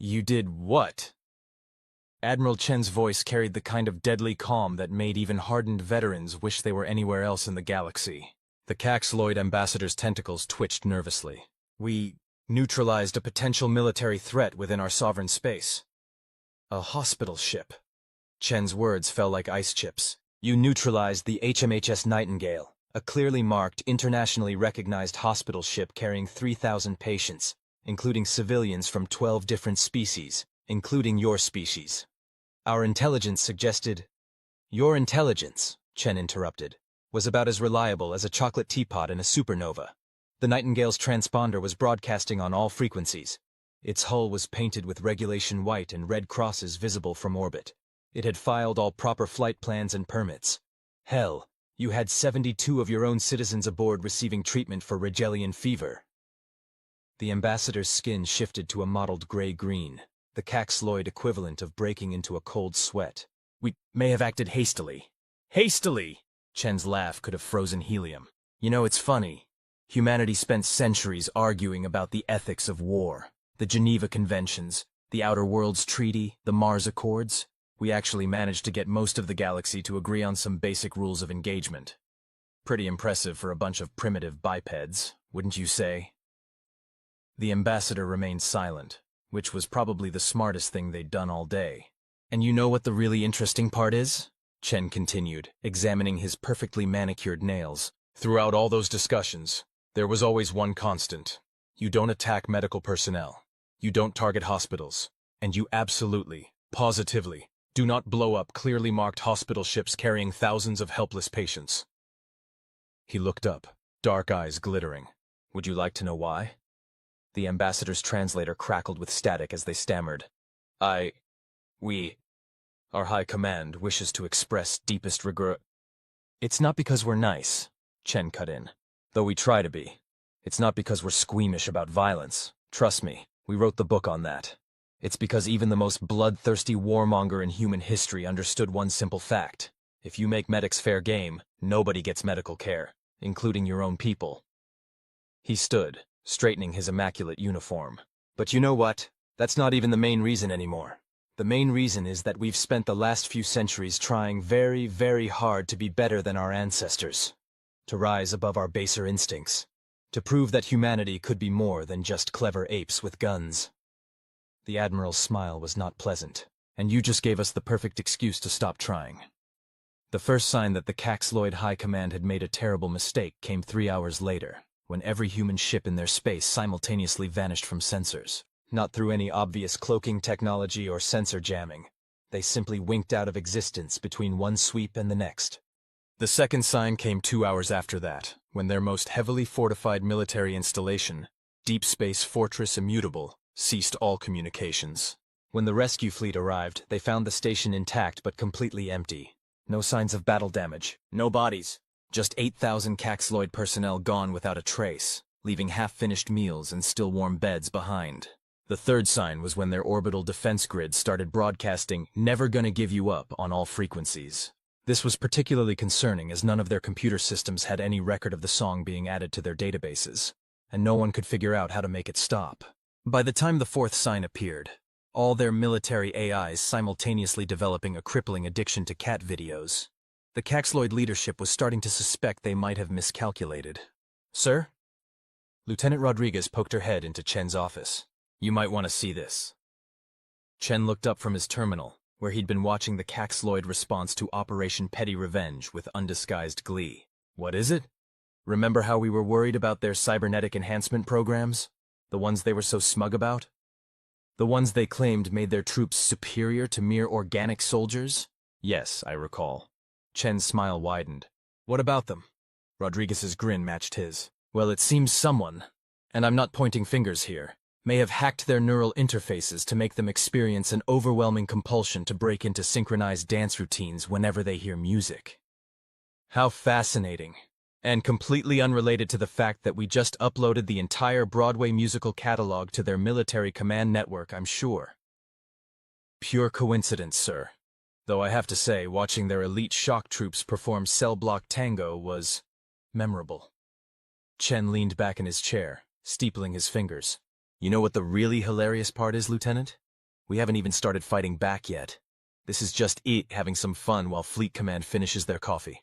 You did what? Admiral Chen's voice carried the kind of deadly calm that made even hardened veterans wish they were anywhere else in the galaxy. The Caxloid ambassador's tentacles twitched nervously. We neutralized a potential military threat within our sovereign space. A hospital ship. Chen's words fell like ice chips. You neutralized the HMHS Nightingale, a clearly marked, internationally recognized hospital ship carrying 3,000 patients, including civilians from 12 different species, including your species. Our intelligence suggested— Your intelligence, Chen interrupted, was about as reliable as a chocolate teapot in a supernova. The Nightingale's transponder was broadcasting on all frequencies. Its hull was painted with regulation white and red crosses visible from orbit. It had filed all proper flight plans and permits. Hell, you had 72 of your own citizens aboard receiving treatment for Rigelian fever. The ambassador's skin shifted to a mottled gray-green, the Caxloid equivalent of breaking into a cold sweat. We may have acted hastily. Hastily! Chen's laugh could have frozen helium. You know, it's funny. Humanity spent centuries arguing about the ethics of war. The Geneva Conventions, the Outer Worlds Treaty, the Mars Accords. We actually managed to get most of the galaxy to agree on some basic rules of engagement. Pretty impressive for a bunch of primitive bipeds, wouldn't you say? The ambassador remained silent, which was probably the smartest thing they'd done all day. And you know what the really interesting part is? Chen continued, examining his perfectly manicured nails. Throughout all those discussions, there was always one constant. You don't attack medical personnel. You don't target hospitals. And you absolutely, positively, do not blow up clearly marked hospital ships carrying thousands of helpless patients. He looked up, dark eyes glittering. Would you like to know why? The ambassador's translator crackled with static as they stammered. Our high command wishes to express deepest regret. It's not because we're nice, Chen cut in. Though we try to be. It's not because we're squeamish about violence. Trust me, we wrote the book on that. It's because even the most bloodthirsty warmonger in human history understood one simple fact. If you make medics fair game, nobody gets medical care, including your own people. He stood, straightening his immaculate uniform. But you know what? That's not even the main reason anymore. The main reason is that we've spent the last few centuries trying very, very hard to be better than our ancestors. To rise above our baser instincts. To prove that humanity could be more than just clever apes with guns. The Admiral's smile was not pleasant, and you just gave us the perfect excuse to stop trying. The first sign that the Caxloid High Command had made a terrible mistake came 3 hours later, when every human ship in their space simultaneously vanished from sensors. Not through any obvious cloaking technology or sensor jamming. They simply winked out of existence between one sweep and the next. The second sign came 2 hours after that, when their most heavily fortified military installation, Deep Space Fortress Immutable, ceased all communications. When the rescue fleet arrived, they found the station intact but completely empty. No signs of battle damage, no bodies. Just 8,000 Caxloid personnel gone without a trace, leaving half-finished meals and still warm beds behind. The third sign was when their orbital defense grid started broadcasting "Never Gonna Give You Up" on all frequencies. This was particularly concerning as none of their computer systems had any record of the song being added to their databases, and no one could figure out how to make it stop. By the time the fourth sign appeared, all their military AIs simultaneously developing a crippling addiction to cat videos, the Caxloid leadership was starting to suspect they might have miscalculated. Sir? Lieutenant Rodriguez poked her head into Chen's office. You might want to see this. Chen looked up from his terminal, where he'd been watching the Caxloid response to Operation Petty Revenge with undisguised glee. What is it? Remember how we were worried about their cybernetic enhancement programs? The ones they were so smug about? The ones they claimed made their troops superior to mere organic soldiers? Yes, I recall. Chen's smile widened. What about them? Rodriguez's grin matched his. Well, it seems someone, and I'm not pointing fingers here, may have hacked their neural interfaces to make them experience an overwhelming compulsion to break into synchronized dance routines whenever they hear music. How fascinating. And completely unrelated to the fact that we just uploaded the entire Broadway musical catalog to their military command network, I'm sure. Pure coincidence, sir. Though I have to say, watching their elite shock troops perform cell block tango was memorable. Chen leaned back in his chair, steepling his fingers. You know what the really hilarious part is, Lieutenant? We haven't even started fighting back yet. This is just it having some fun while Fleet Command finishes their coffee.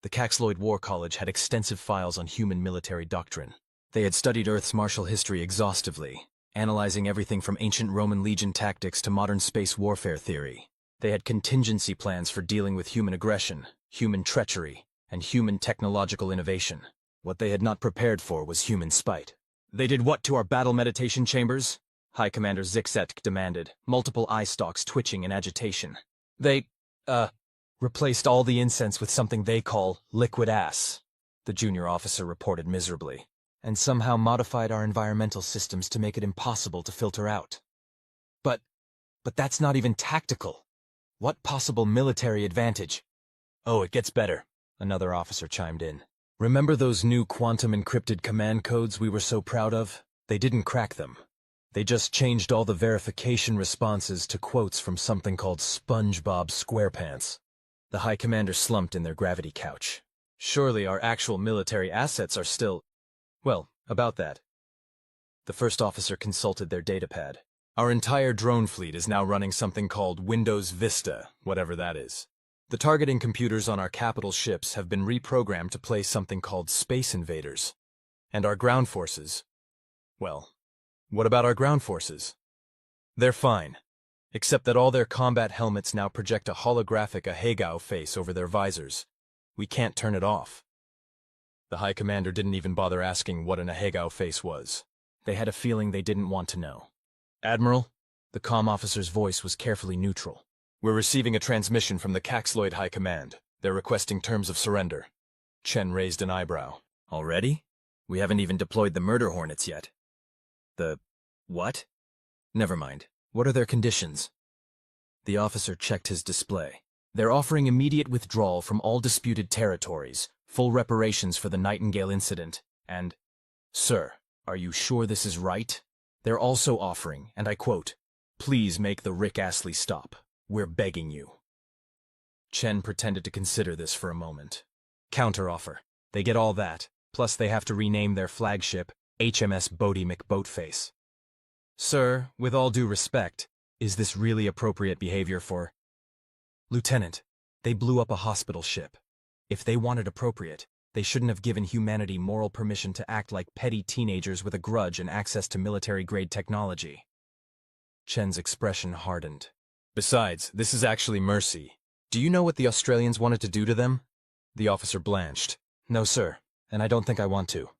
The Caxloid War College had extensive files on human military doctrine. They had studied Earth's martial history exhaustively, analyzing everything from ancient Roman legion tactics to modern space warfare theory. They had contingency plans for dealing with human aggression, human treachery, and human technological innovation. What they had not prepared for was human spite. They did what to our battle meditation chambers? High Commander Ziksetk demanded, multiple eye stalks twitching in agitation. They, replaced all the incense with something they call liquid ass, the junior officer reported miserably, and somehow modified our environmental systems to make it impossible to filter out. But that's not even tactical. What possible military advantage? Oh, it gets better, another officer chimed in. Remember those new quantum encrypted command codes we were so proud of? They didn't crack them. They just changed all the verification responses to quotes from something called SpongeBob SquarePants. The High Commander slumped in their gravity couch. Surely our actual military assets are still... Well, about that. The first officer consulted their datapad. Our entire drone fleet is now running something called Windows Vista, whatever that is. The targeting computers on our capital ships have been reprogrammed to play something called Space Invaders. And our ground forces... Well, what about our ground forces? They're fine. Except that all their combat helmets now project a holographic Ahegao face over their visors. We can't turn it off. The High Commander didn't even bother asking what an Ahegao face was. They had a feeling they didn't want to know. Admiral, the comm officer's voice was carefully neutral. We're receiving a transmission from the Caxloid High Command. They're requesting terms of surrender. Chen raised an eyebrow. Already? We haven't even deployed the murder hornets yet. The... what? Never mind. What are their conditions? The officer checked his display. They're offering immediate withdrawal from all disputed territories, full reparations for the Nightingale incident, and... Sir, are you sure this is right? They're also offering, and I quote, "Please make the Rick Astley stop. We're begging you." Chen pretended to consider this for a moment. Counteroffer. They get all that, plus they have to rename their flagship HMS Bodie McBoatface. Sir, with all due respect, is this really appropriate behavior for... Lieutenant, they blew up a hospital ship. If they wanted appropriate, they shouldn't have given humanity moral permission to act like petty teenagers with a grudge and access to military-grade technology. Chen's expression hardened. Besides, this is actually mercy. Do you know what the Australians wanted to do to them? The officer blanched. No, sir, and I don't think I want to.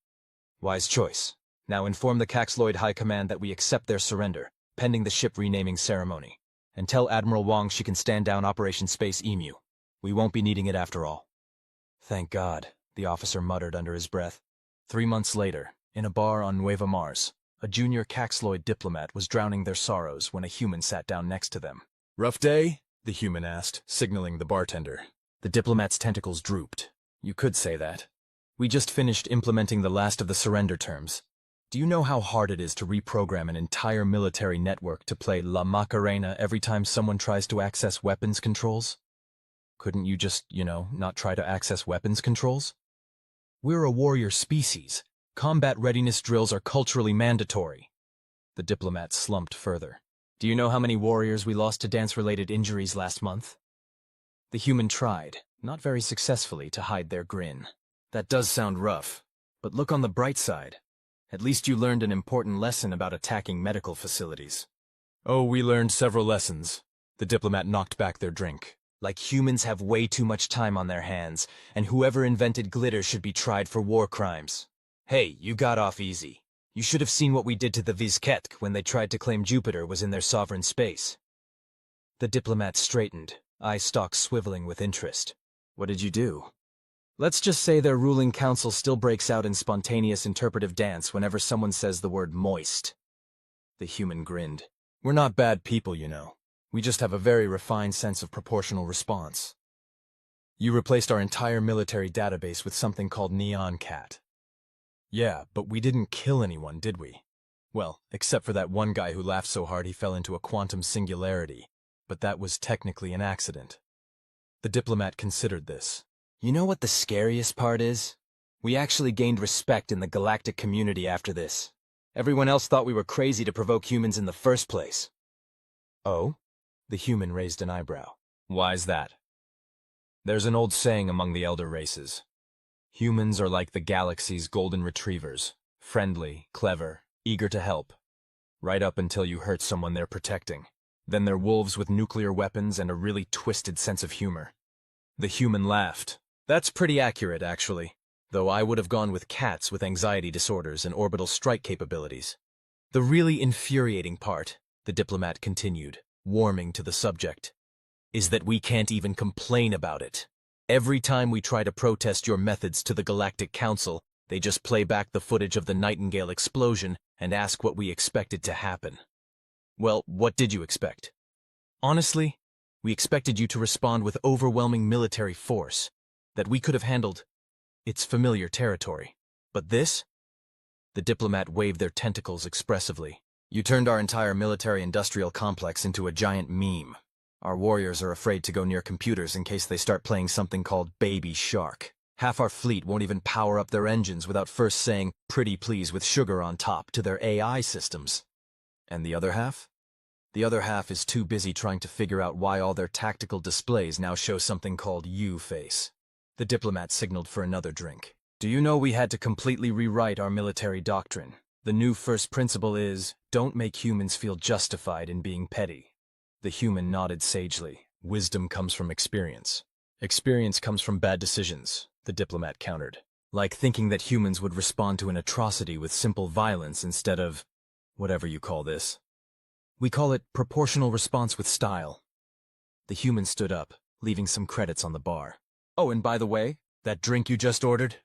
Wise choice. Now inform the Caxloid High Command that we accept their surrender, pending the ship renaming ceremony. And tell Admiral Wong she can stand down Operation Space Emu. We won't be needing it after all. Thank God, the officer muttered under his breath. 3 months later, in a bar on Nueva Mars, a junior Caxloid diplomat was drowning their sorrows when a human sat down next to them. Rough day? The human asked, signaling the bartender. The diplomat's tentacles drooped. You could say that. We just finished implementing the last of the surrender terms. Do you know how hard it is to reprogram an entire military network to play La Macarena every time someone tries to access weapons controls? Couldn't you just, not try to access weapons controls? We're a warrior species. Combat readiness drills are culturally mandatory. The diplomat slumped further. Do you know how many warriors we lost to dance-related injuries last month? The human tried, not very successfully, to hide their grin. That does sound rough, but look on the bright side. At least you learned an important lesson about attacking medical facilities. Oh, we learned several lessons. The diplomat knocked back their drink. Like humans have way too much time on their hands, and whoever invented glitter should be tried for war crimes. Hey, you got off easy. You should have seen what we did to the Vkr'lak when they tried to claim Jupiter was in their sovereign space. The diplomat straightened, eye stalks swiveling with interest. What did you do? Let's just say their ruling council still breaks out in spontaneous interpretive dance whenever someone says the word moist. The human grinned. We're not bad people, you know. We just have a very refined sense of proportional response. You replaced our entire military database with something called Neon Cat. Yeah, but we didn't kill anyone, did we? Well, except for that one guy who laughed so hard he fell into a quantum singularity. But that was technically an accident. The diplomat considered this. You know what the scariest part is? We actually gained respect in the galactic community after this. Everyone else thought we were crazy to provoke humans in the first place. Oh? The human raised an eyebrow. Why's that? There's an old saying among the elder races. Humans are like the galaxy's golden retrievers, friendly, clever, eager to help, right up until you hurt someone they're protecting. Then they're wolves with nuclear weapons and a really twisted sense of humor. The human laughed. That's pretty accurate, actually, though I would have gone with cats with anxiety disorders and orbital strike capabilities. The really infuriating part, the diplomat continued, warming to the subject, is that we can't even complain about it. Every time we try to protest your methods to the Galactic Council, they just play back the footage of the Nightingale explosion and ask what we expected to happen. Well, what did you expect? Honestly, we expected you to respond with overwhelming military force, that we could have handled. It's familiar territory. But this? The diplomat waved their tentacles expressively. You turned our entire military-industrial complex into a giant meme. Our warriors are afraid to go near computers in case they start playing something called Baby Shark. Half our fleet won't even power up their engines without first saying, "Pretty please" with sugar on top to their AI systems. And the other half? The other half is too busy trying to figure out why all their tactical displays now show something called U-face. The diplomat signaled for another drink. Do you know we had to completely rewrite our military doctrine? The new first principle is, don't make humans feel justified in being petty. The human nodded sagely. Wisdom comes from experience. Experience comes from bad decisions, the diplomat countered. Like thinking that humans would respond to an atrocity with simple violence instead of whatever you call this. We call it proportional response with style. The human stood up, leaving some credits on the bar. Oh, and by the way, that drink you just ordered?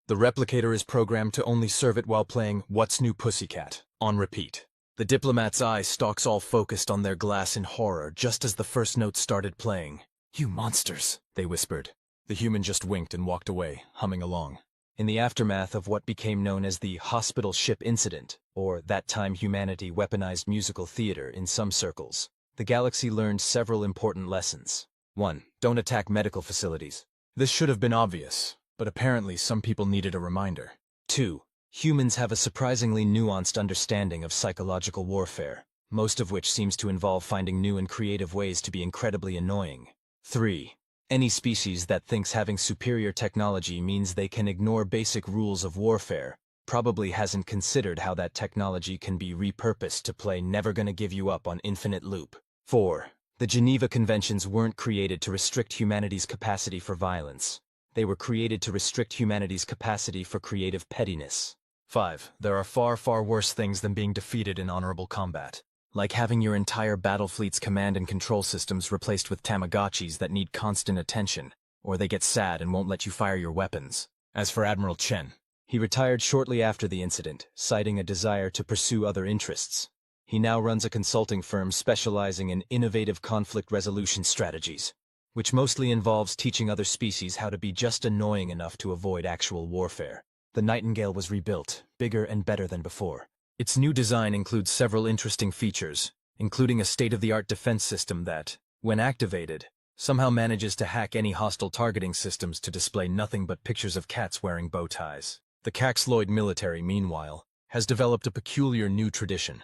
The replicator is programmed to only serve it while playing What's New Pussycat, on repeat. The diplomat's eyes stalks all focused on their glass in horror just as the first note started playing. You monsters, they whispered. The human just winked and walked away, humming along. In the aftermath of what became known as the hospital ship incident, or that time humanity weaponized musical theater in some circles, the galaxy learned several important lessons. 1. Don't attack medical facilities. This should have been obvious, but apparently some people needed a reminder. 2. Humans have a surprisingly nuanced understanding of psychological warfare, most of which seems to involve finding new and creative ways to be incredibly annoying. 3. Any species that thinks having superior technology means they can ignore basic rules of warfare probably hasn't considered how that technology can be repurposed to play Never Gonna Give You Up on infinite loop. 4. The Geneva Conventions weren't created to restrict humanity's capacity for violence. They were created to restrict humanity's capacity for creative pettiness. 5. There are far, far worse things than being defeated in honorable combat. Like having your entire battle fleet's command and control systems replaced with Tamagotchis that need constant attention, or they get sad and won't let you fire your weapons. As for Admiral Chen, he retired shortly after the incident, citing a desire to pursue other interests. He now runs a consulting firm specializing in innovative conflict resolution strategies, which mostly involves teaching other species how to be just annoying enough to avoid actual warfare. The Nightingale was rebuilt, bigger and better than before. Its new design includes several interesting features, including a state-of-the-art defense system that, when activated, somehow manages to hack any hostile targeting systems to display nothing but pictures of cats wearing bow ties. The Caxloid military, meanwhile, has developed a peculiar new tradition.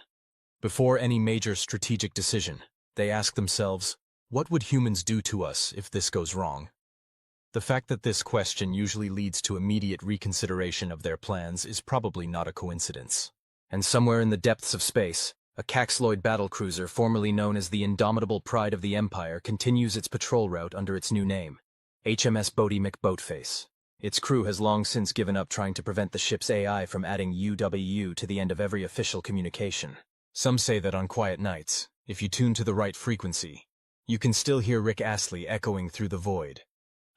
Before any major strategic decision, they ask themselves, what would humans do to us if this goes wrong? The fact that this question usually leads to immediate reconsideration of their plans is probably not a coincidence. And somewhere in the depths of space, a Caxloid battlecruiser formerly known as the Indomitable Pride of the Empire continues its patrol route under its new name, HMS Bodie McBoatface. Its crew has long since given up trying to prevent the ship's AI from adding UWU to the end of every official communication. Some say that on quiet nights, if you tune to the right frequency, you can still hear Rick Astley echoing through the void,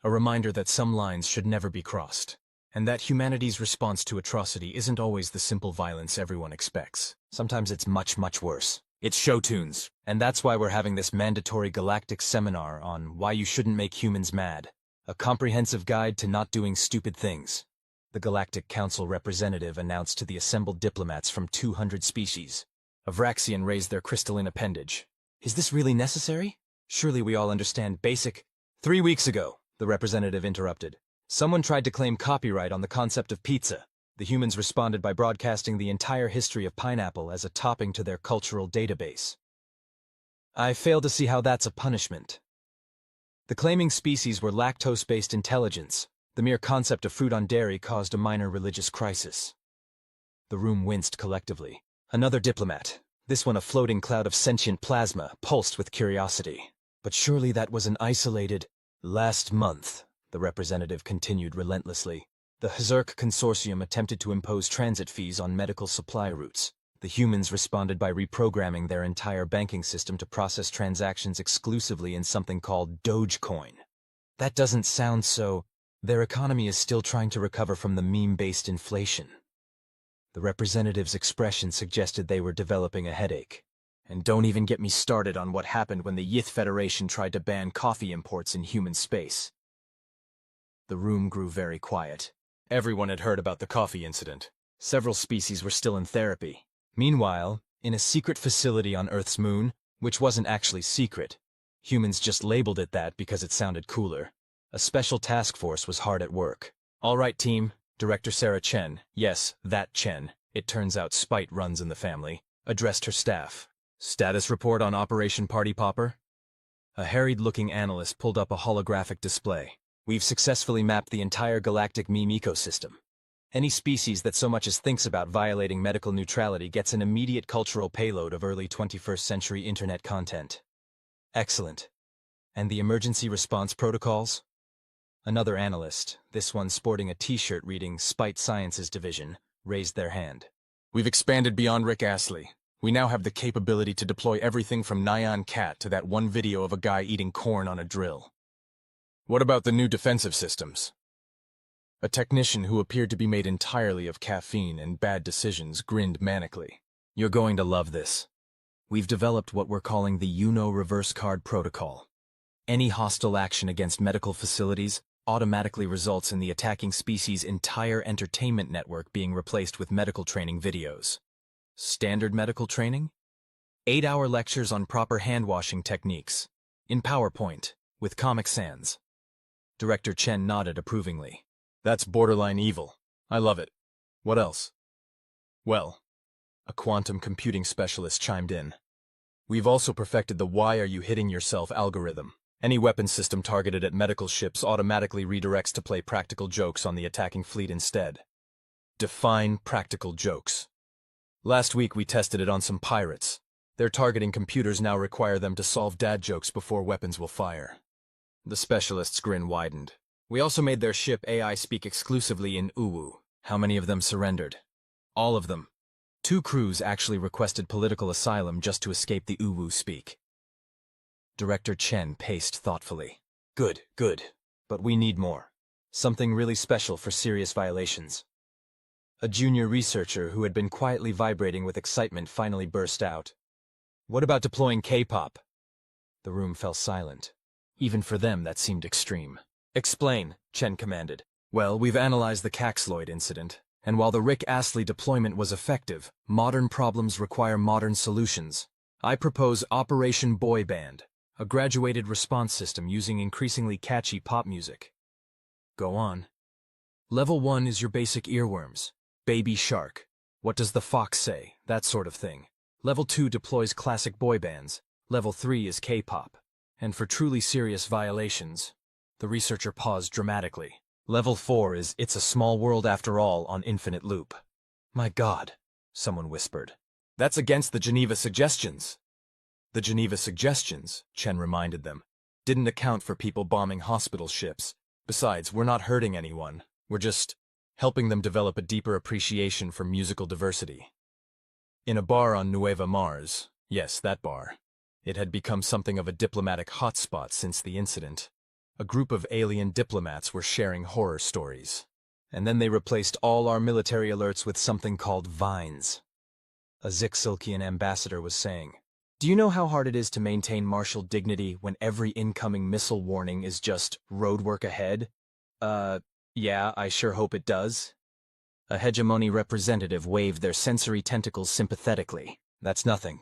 a reminder that some lines should never be crossed. And that humanity's response to atrocity isn't always the simple violence everyone expects. Sometimes it's much, much worse. It's show tunes, and that's why we're having this mandatory galactic seminar on why you shouldn't make humans mad. A comprehensive guide to not doing stupid things. The Galactic Council representative announced to the assembled diplomats from 200 species. A Vraxian raised their crystalline appendage. Is this really necessary? Surely we all understand basic— 3 weeks ago, the representative interrupted. Someone tried to claim copyright on the concept of pizza. The humans responded by broadcasting the entire history of pineapple as a topping to their cultural database. I fail to see how that's a punishment. The claiming species were lactose-based intelligence. The mere concept of fruit on dairy caused a minor religious crisis. The room winced collectively. Another diplomat, this one a floating cloud of sentient plasma, pulsed with curiosity. But surely that was an isolated... Last month, the representative continued relentlessly. The Hzerk Consortium attempted to impose transit fees on medical supply routes. The humans responded by reprogramming their entire banking system to process transactions exclusively in something called Dogecoin. That doesn't sound so... Their economy is still trying to recover from the meme-based inflation. The representative's expression suggested they were developing a headache. And don't even get me started on what happened when the Yith Federation tried to ban coffee imports in human space. The room grew very quiet. Everyone had heard about the coffee incident. Several species were still in therapy. Meanwhile, in a secret facility on Earth's moon, which wasn't actually secret, humans just labeled it that because it sounded cooler, a special task force was hard at work. All right, team, Director Sarah Chen, yes, that Chen, it turns out spite runs in the family, addressed her staff. Status report on Operation Party Popper? A harried-looking analyst pulled up a holographic display. We've successfully mapped the entire galactic meme ecosystem. Any species that so much as thinks about violating medical neutrality gets an immediate cultural payload of early 21st century internet content. Excellent. And the emergency response protocols? Another analyst, this one sporting a t-shirt reading Spite Sciences Division, raised their hand. We've expanded beyond Rick Astley. We now have the capability to deploy everything from Nyan Cat to that one video of a guy eating corn on a drill. What about the new defensive systems? A technician who appeared to be made entirely of caffeine and bad decisions grinned manically. You're going to love this. We've developed what we're calling the reverse card protocol. Any hostile action against medical facilities automatically results in the attacking species' entire entertainment network being replaced with medical training videos. Standard medical training? 8-hour lectures on proper hand-washing techniques. In PowerPoint, with Comic Sans. Director Chen nodded approvingly. That's borderline evil. I love it. What else? Well, a quantum computing specialist chimed in. We've also perfected the why are you hitting yourself algorithm. Any weapon system targeted at medical ships automatically redirects to play practical jokes on the attacking fleet instead. Define practical jokes. Last week we tested it on some pirates. Their targeting computers now require them to solve dad jokes before weapons will fire. The specialist's grin widened. We also made their ship AI speak exclusively in Uwu. How many of them surrendered? All of them. 2 crews actually requested political asylum just to escape the Uwu speak. Director Chen paced thoughtfully. Good, good. But we need more. Something really special for serious violations. A junior researcher who had been quietly vibrating with excitement finally burst out. What about deploying K-pop? The room fell silent. Even for them, that seemed extreme. Explain, Chen commanded. Well, we've analyzed the Caxloid incident, and while the Rick Astley deployment was effective, modern problems require modern solutions. I propose Operation Boy Band, a graduated response system using increasingly catchy pop music. Go on. Level 1 is your basic earworms. Baby Shark. What does the fox say? That sort of thing. Level 2 deploys classic boy bands. Level 3 is K-pop. And for truly serious violations, the researcher paused dramatically. Level 4 is It's a Small World After All on infinite loop. My God, someone whispered. That's against the Geneva Suggestions. The Geneva Suggestions, Chen reminded them, didn't account for people bombing hospital ships. Besides, we're not hurting anyone. We're just helping them develop a deeper appreciation for musical diversity. In a bar on Nueva Mars, yes, that bar, it had become something of a diplomatic hotspot since the incident. A group of alien diplomats were sharing horror stories. And then they replaced all our military alerts with something called vines. A Zixilkian ambassador was saying, do you know how hard it is to maintain martial dignity when every incoming missile warning is just roadwork ahead? Yeah, I sure hope it does. A hegemony representative waved their sensory tentacles sympathetically. That's nothing.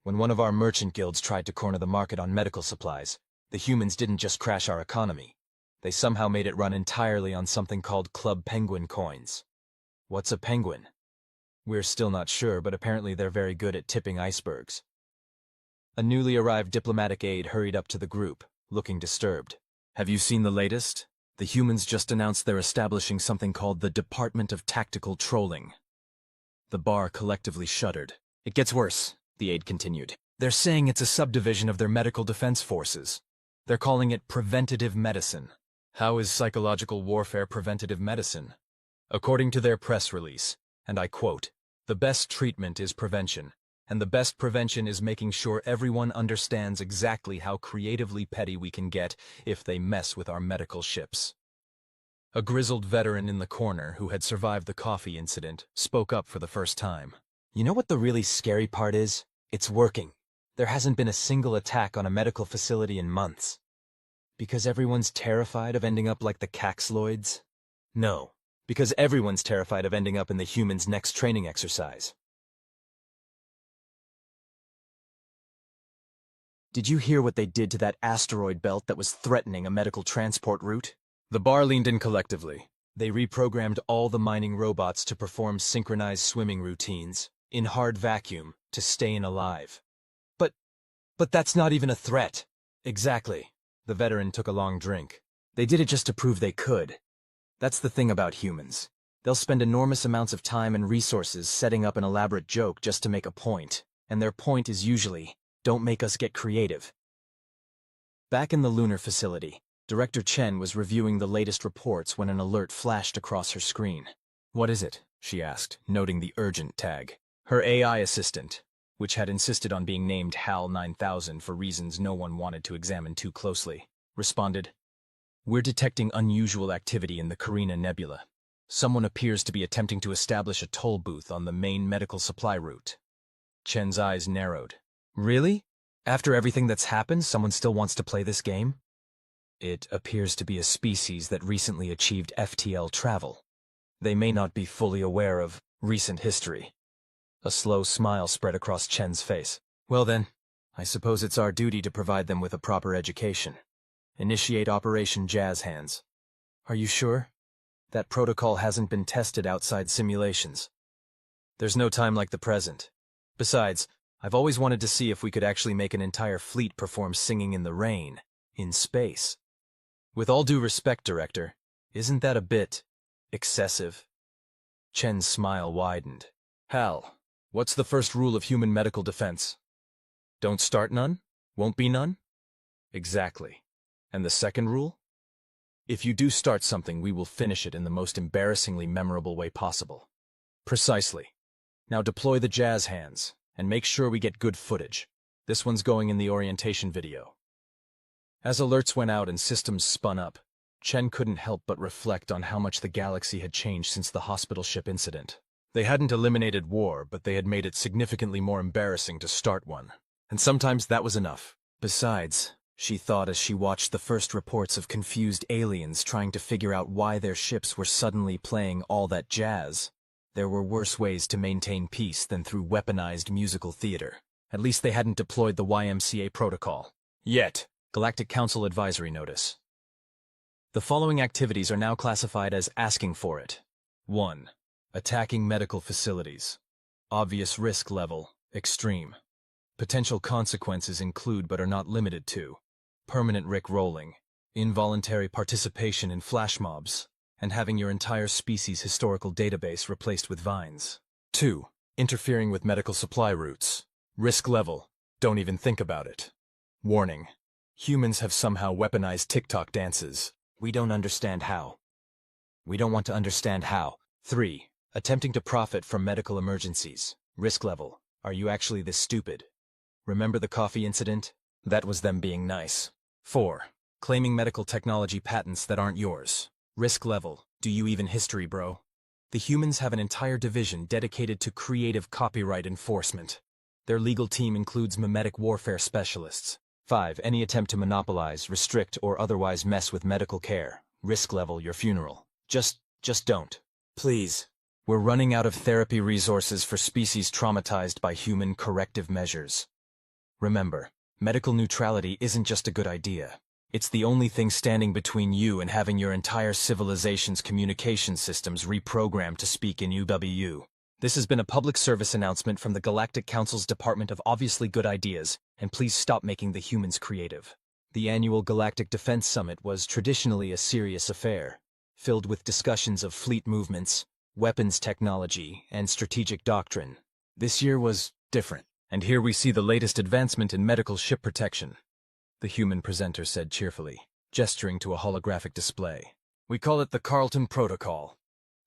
When one of our merchant guilds tried to corner the market on medical supplies, the humans didn't just crash our economy. They somehow made it run entirely on something called Club Penguin coins. What's a penguin? We're still not sure, but apparently they're very good at tipping icebergs. A newly arrived diplomatic aide hurried up to the group, looking disturbed. Have you seen the latest? The humans just announced they're establishing something called the Department of Tactical Trolling. The bar collectively shuddered. It gets worse, the aide continued. They're saying it's a subdivision of their medical defense forces. They're calling it preventative medicine. How is psychological warfare preventative medicine? According to their press release, and I quote, "The best treatment is prevention, and the best prevention is making sure everyone understands exactly how creatively petty we can get if they mess with our medical ships." A grizzled veteran in the corner who had survived the coffee incident spoke up for the first time. You know what the really scary part is? It's working. There hasn't been a single attack on a medical facility in months. Because everyone's terrified of ending up like the Caxloids? No, because everyone's terrified of ending up in the humans' next training exercise. Did you hear what they did to that asteroid belt that was threatening a medical transport route? The bar leaned in collectively. They reprogrammed all the mining robots to perform synchronized swimming routines, in hard vacuum, to stay alive. But that's not even a threat. Exactly. The veteran took a long drink. They did it just to prove they could. That's the thing about humans. They'll spend enormous amounts of time and resources setting up an elaborate joke just to make a point, and their point is usually, don't make us get creative. Back in the lunar facility, Director Chen was reviewing the latest reports when an alert flashed across her screen. What is it? She asked, noting the urgent tag. Her AI assistant, which had insisted on being named HAL 9000 for reasons no one wanted to examine too closely, responded, "We're detecting unusual activity in the Carina Nebula. Someone appears to be attempting to establish a toll booth on the main medical supply route." Chen's eyes narrowed. Really? After everything that's happened, someone still wants to play this game? It appears to be a species that recently achieved FTL travel. They may not be fully aware of recent history. A slow smile spread across Chen's face. Well then, I suppose it's our duty to provide them with a proper education. Initiate Operation Jazz Hands. Are you sure? That protocol hasn't been tested outside simulations. There's no time like the present. Besides, I've always wanted to see if we could actually make an entire fleet perform Singing in the Rain, in space. With all due respect, Director, isn't that a bit excessive? Chen's smile widened. Hal, what's the first rule of human medical defense? Don't start none? Won't be none? Exactly. And the second rule? If you do start something, we will finish it in the most embarrassingly memorable way possible. Precisely. Now deploy the jazz hands, and make sure we get good footage. This one's going in the orientation video. As alerts went out and systems spun up, Chen couldn't help but reflect on how much the galaxy had changed since the hospital ship incident. They hadn't eliminated war, but they had made it significantly more embarrassing to start one. And sometimes that was enough. Besides, she thought as she watched the first reports of confused aliens trying to figure out why their ships were suddenly playing all that jazz, there were worse ways to maintain peace than through weaponized musical theater. At least they hadn't deployed the YMCA protocol. Yet. Galactic Council Advisory Notice. The following activities are now classified as asking for it. 1. Attacking medical facilities. Obvious risk level, extreme. Potential consequences include but are not limited to permanent Rick-rolling, involuntary participation in flash mobs, and having your entire species' historical database replaced with vines. 2. Interfering with medical supply routes. Risk level, don't even think about it. Warning. Humans have somehow weaponized TikTok dances. We don't understand how. We don't want to understand how. 3. Attempting to profit from medical emergencies. Risk level. Are you actually this stupid? Remember the coffee incident? That was them being nice. 4. Claiming medical technology patents that aren't yours. Risk level. Do you even history, bro? The humans have an entire division dedicated to creative copyright enforcement. Their legal team includes mimetic warfare specialists. 5. Any attempt to monopolize, restrict, or otherwise mess with medical care. Risk level, your funeral. Just don't. Please. We're running out of therapy resources for species traumatized by human corrective measures. Remember, medical neutrality isn't just a good idea. It's the only thing standing between you and having your entire civilization's communication systems reprogrammed to speak in UWU. This has been a public service announcement from the Galactic Council's Department of Obviously Good Ideas, and please stop making the humans creative. The annual Galactic Defense Summit was traditionally a serious affair, filled with discussions of fleet movements, weapons technology, and strategic doctrine. This year was different, and here we see the latest advancement in medical ship protection, the human presenter said cheerfully, gesturing to a holographic display. We call it the Carlton Protocol.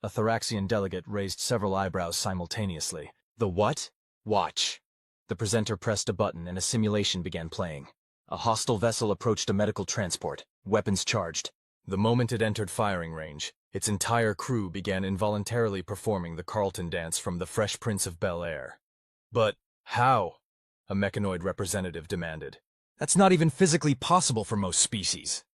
A Thoraxian delegate raised several eyebrows simultaneously. The what? Watch. The presenter pressed a button and a simulation began playing. A hostile vessel approached a medical transport, weapons charged. The moment it entered firing range, its entire crew began involuntarily performing the Carlton dance from The Fresh Prince of Bel-Air. But how? A mechanoid representative demanded. That's not even physically possible for most species.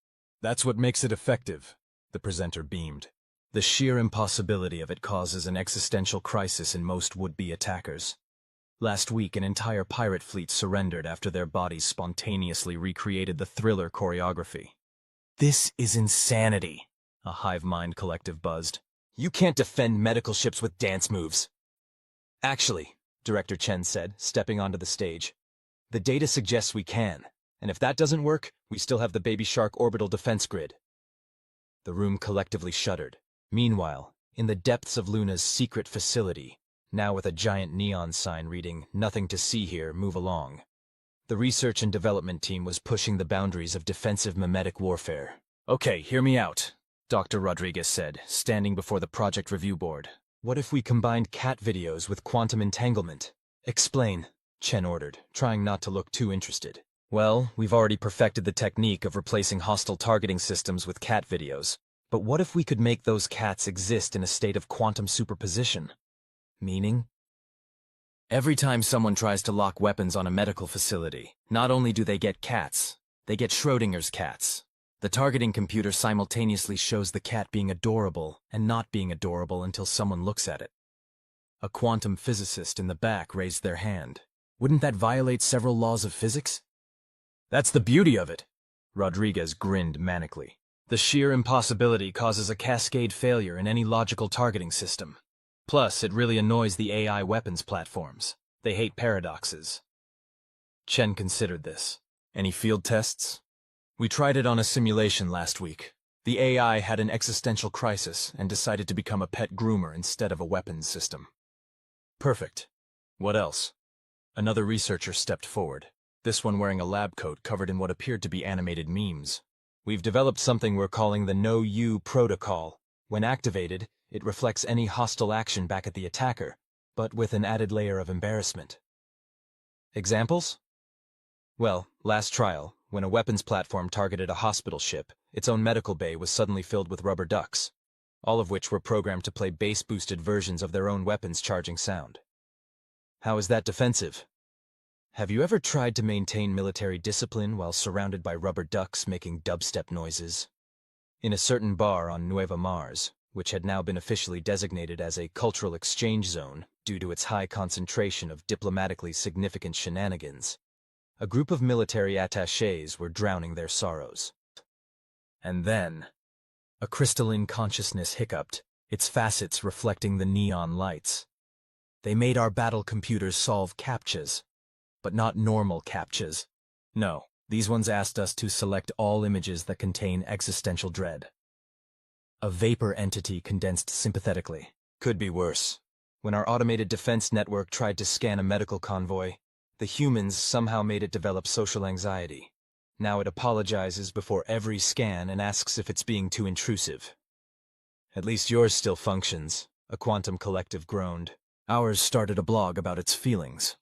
That's what makes it effective, the presenter beamed. The sheer impossibility of it causes an existential crisis in most would-be attackers. Last week, an entire pirate fleet surrendered after their bodies spontaneously recreated the Thriller choreography. This is insanity, a hive mind collective buzzed. You can't defend medical ships with dance moves. Actually, Director Chen said, stepping onto the stage, the data suggests we can, and if that doesn't work, we still have the Baby Shark orbital defense grid. The room collectively shuddered. Meanwhile, in the depths of Luna's secret facility, now with a giant neon sign reading, "Nothing to see here, move along," the research and development team was pushing the boundaries of defensive mimetic warfare. Okay, hear me out, Dr. Rodriguez said, standing before the project review board. What if we combined cat videos with quantum entanglement? Explain, Chen ordered, trying not to look too interested. Well, we've already perfected the technique of replacing hostile targeting systems with cat videos. But what if we could make those cats exist in a state of quantum superposition? Meaning? Every time someone tries to lock weapons on a medical facility, not only do they get cats, they get Schrodinger's cats. The targeting computer simultaneously shows the cat being adorable and not being adorable until someone looks at it. A quantum physicist in the back raised their hand. Wouldn't that violate several laws of physics? That's the beauty of it, Rodriguez grinned manically. The sheer impossibility causes a cascade failure in any logical targeting system. Plus, it really annoys the AI weapons platforms. They hate paradoxes. Chen considered this. Any field tests? We tried it on a simulation last week. The AI had an existential crisis and decided to become a pet groomer instead of a weapons system. Perfect. What else? Another researcher stepped forward, this one wearing a lab coat covered in what appeared to be animated memes. We've developed something we're calling the No You Protocol. When activated, it reflects any hostile action back at the attacker, but with an added layer of embarrassment. Examples? Well, last trial, when a weapons platform targeted a hospital ship, its own medical bay was suddenly filled with rubber ducks, all of which were programmed to play bass-boosted versions of their own weapons charging sound. How is that defensive? Have you ever tried to maintain military discipline while surrounded by rubber ducks making dubstep noises? In a certain bar on Nueva Mars, which had now been officially designated as a cultural exchange zone due to its high concentration of diplomatically significant shenanigans, a group of military attachés were drowning their sorrows. And then, a crystalline consciousness hiccuped, its facets reflecting the neon lights. They made our battle computers solve CAPTCHAs. But not normal CAPTCHAs. No, these ones asked us to select all images that contain existential dread. A vapor entity condensed sympathetically. Could be worse. When our automated defense network tried to scan a medical convoy, the humans somehow made it develop social anxiety. Now it apologizes before every scan and asks if it's being too intrusive. At least yours still functions, a quantum collective groaned. Ours started a blog about its feelings.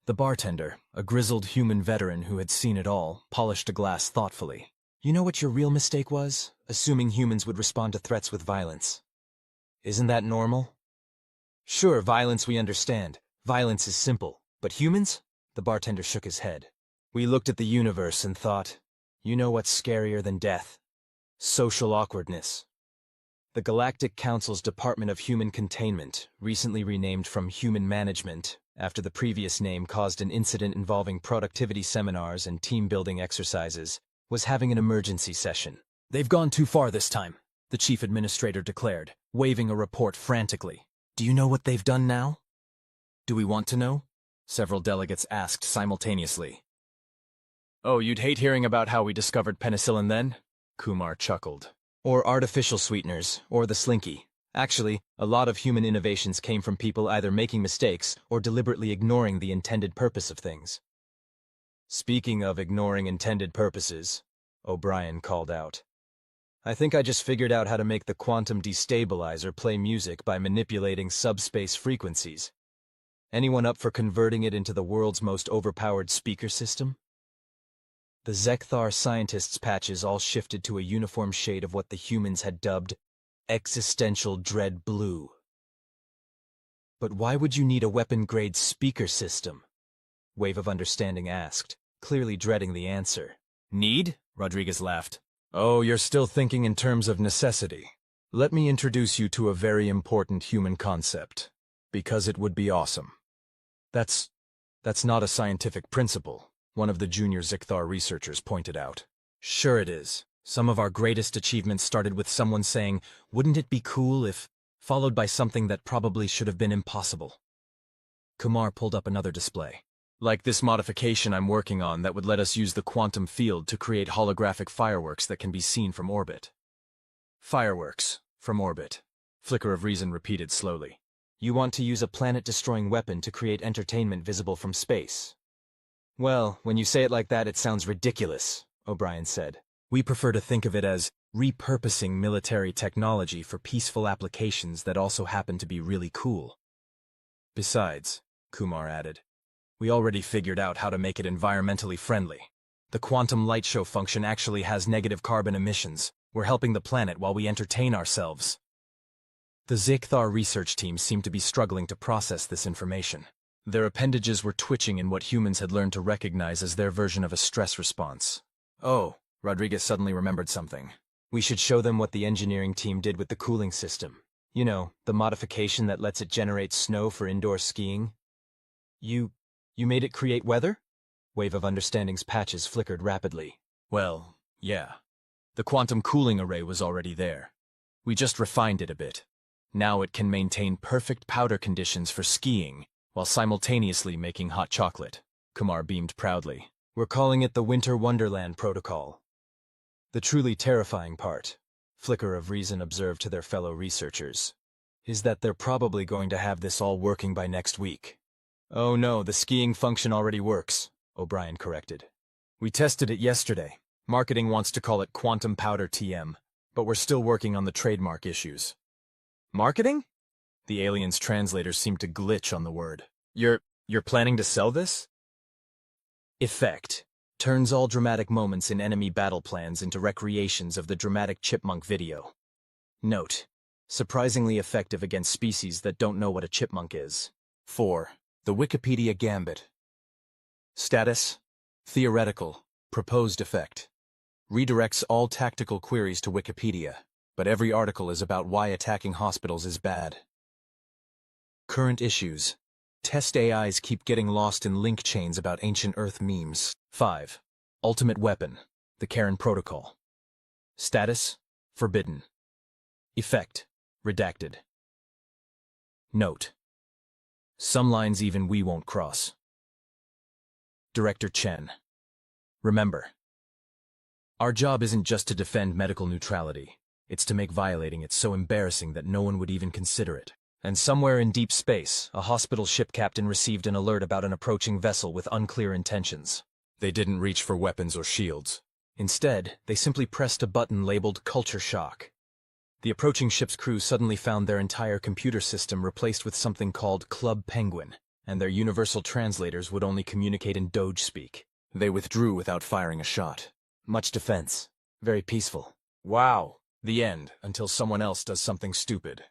The bartender, a grizzled human veteran who had seen it all, polished a glass thoughtfully. You know what your real mistake was? Assuming humans would respond to threats with violence. Isn't that normal? Sure, violence we understand. Violence is simple. But humans? The bartender shook his head. We looked at the universe and thought, you know what's scarier than death? Social awkwardness. The Galactic Council's Department of Human Containment, recently renamed from Human Management, after the previous name caused an incident involving productivity seminars and team-building exercises, was having an emergency session. They've gone too far this time, the chief administrator declared, waving a report frantically. Do you know what they've done now? Do we want to know? Several delegates asked simultaneously. Oh, you'd hate hearing about how we discovered penicillin then? Kumar chuckled. Or artificial sweeteners, or the slinky. Actually, a lot of human innovations came from people either making mistakes or deliberately ignoring the intended purpose of things. Speaking of ignoring intended purposes, O'Brien called out. I think I just figured out how to make the quantum destabilizer play music by manipulating subspace frequencies. Anyone up for converting it into the world's most overpowered speaker system? The Zekthar scientists' patches all shifted to a uniform shade of what the humans had dubbed existential dread blue. But why would you need a weapon-grade speaker system? Wave of Understanding asked, clearly dreading the answer. Need? Rodriguez laughed. Oh, you're still thinking in terms of necessity. Let me introduce you to a very important human concept. Because it would be awesome. That's not a scientific principle, one of the junior Zekthar researchers pointed out. Sure it is. Some of our greatest achievements started with someone saying, wouldn't it be cool if, followed by something that probably should have been impossible. Kumar pulled up another display. Like this modification I'm working on that would let us use the quantum field to create holographic fireworks that can be seen from orbit. Fireworks, from orbit. Flicker of Reason repeated slowly. You want to use a planet-destroying weapon to create entertainment visible from space. Well, when you say it like that, it sounds ridiculous, O'Brien said. We prefer to think of it as repurposing military technology for peaceful applications that also happen to be really cool. Besides, Kumar added, we already figured out how to make it environmentally friendly. The quantum light show function actually has negative carbon emissions. We're helping the planet while we entertain ourselves. The Zekthar research team seemed to be struggling to process this information. Their appendages were twitching in what humans had learned to recognize as their version of a stress response. Oh, Rodriguez suddenly remembered something. We should show them what the engineering team did with the cooling system. You know, the modification that lets it generate snow for indoor skiing. You made it create weather? Wave of Understanding's patches flickered rapidly. Well, yeah. The quantum cooling array was already there. We just refined it a bit. Now it can maintain perfect powder conditions for skiing, while simultaneously making hot chocolate. Kumar beamed proudly. We're calling it the Winter Wonderland Protocol. The truly terrifying part, Flicker of Reason observed to their fellow researchers, is that they're probably going to have this all working by next week. Oh no, the skiing function already works, O'Brien corrected. We tested it yesterday. Marketing wants to call it Quantum Powder TM, but we're still working on the trademark issues. Marketing? The alien's translators seemed to glitch on the word. You're planning to sell this? Effect. Turns all dramatic moments in enemy battle plans into recreations of the dramatic chipmunk video. Note. Surprisingly effective against species that don't know what a chipmunk is. 4. The Wikipedia Gambit. Status. Theoretical. Proposed effect. Redirects all tactical queries to Wikipedia, but every article is about why attacking hospitals is bad. Current issues. Test AIs keep getting lost in link chains about ancient Earth memes. 5. Ultimate weapon. The Karen Protocol. Status. Forbidden. Effect. Redacted. Note. Some lines even we won't cross. Director Chen. Remember. Our job isn't just to defend medical neutrality. It's to make violating it so embarrassing that no one would even consider it. And somewhere in deep space, a hospital ship captain received an alert about an approaching vessel with unclear intentions. They didn't reach for weapons or shields. Instead, they simply pressed a button labeled Culture Shock. The approaching ship's crew suddenly found their entire computer system replaced with something called Club Penguin, and their universal translators would only communicate in Doge speak. They withdrew without firing a shot. Much defense. Very peaceful. Wow. The end, until someone else does something stupid.